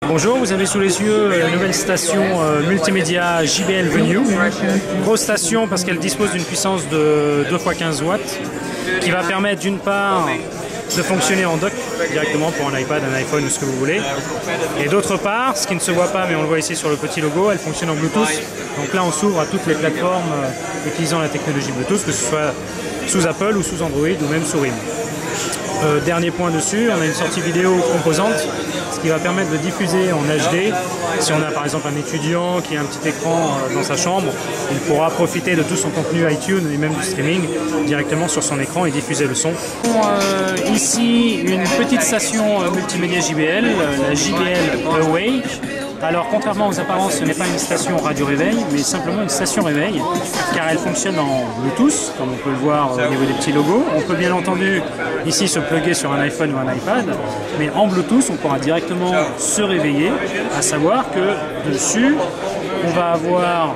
Bonjour, vous avez sous les yeux la nouvelle station multimédia JBL Venue. Grosse station parce qu'elle dispose d'une puissance de 2 x 15 watts qui va permettre d'une part de fonctionner en dock directement pour un iPad, un iPhone ou ce que vous voulez. Et d'autre part, ce qui ne se voit pas mais on le voit ici sur le petit logo, elle fonctionne en Bluetooth. Donc là on s'ouvre à toutes les plateformes utilisant la technologie Bluetooth, que ce soit sous Apple ou sous Android ou même sous RIM. Dernier point dessus, on a une sortie vidéo composante, ce qui va permettre de diffuser en HD. Si on a par exemple un étudiant qui a un petit écran dans sa chambre, il pourra profiter de tout son contenu iTunes et même du streaming directement sur son écran et diffuser le son. Ici, une petite station multimédia JBL, la JBL Awake. Alors contrairement aux apparences, ce n'est pas une station radio-réveil, mais simplement une station réveil, car elle fonctionne en Bluetooth, comme on peut le voir au niveau des petits logos. On peut bien entendu ici se plugger sur un iPhone ou un iPad, mais en Bluetooth on pourra directement se réveiller, à savoir que dessus on va avoir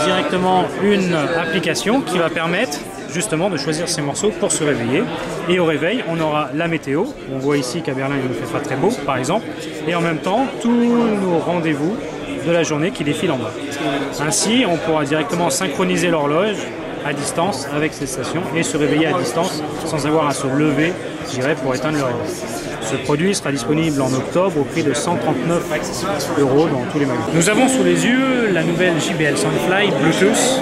directement une application qui va permettre justement de choisir ses morceaux pour se réveiller. Et au réveil, on aura la météo. On voit ici qu'à Berlin, il ne fait pas très beau, par exemple. Et en même temps, tous nos rendez-vous de la journée qui défilent en bas. Ainsi, on pourra directement synchroniser l'horloge à distance avec ces stations et se réveiller à distance sans avoir à se lever, je dirais, pour éteindre le réveil. Ce produit sera disponible en octobre au prix de 139 € dans tous les magasins. Nous avons sous les yeux la nouvelle JBL Soundfly Bluetooth.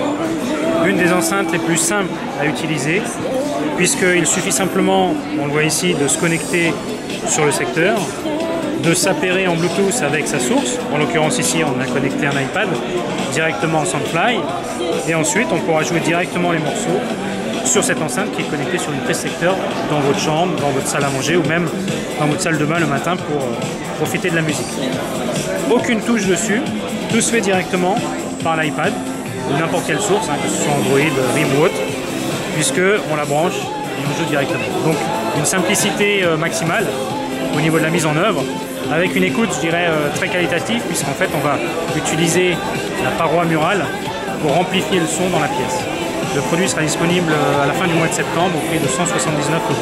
Une des enceintes les plus simples à utiliser, puisqu'il suffit simplement, on le voit ici, de se connecter sur le secteur, de s'appairer en Bluetooth avec sa source. En l'occurrence ici, on a connecté un iPad directement en Soundfly, et ensuite on pourra jouer directement les morceaux sur cette enceinte qui est connectée sur une prise secteur dans votre chambre, dans votre salle à manger ou même dans votre salle de bain le matin pour profiter de la musique. Aucune touche dessus, tout se fait directement par l'iPad ou n'importe quelle source, que ce soit Android, RIM ou autre, puisqu'on la branche et on joue directement. Donc une simplicité maximale au niveau de la mise en œuvre, avec une écoute, je dirais, très qualitative, puisqu'en fait on va utiliser la paroi murale pour amplifier le son dans la pièce. Le produit sera disponible à la fin du mois de septembre au prix de 179 €.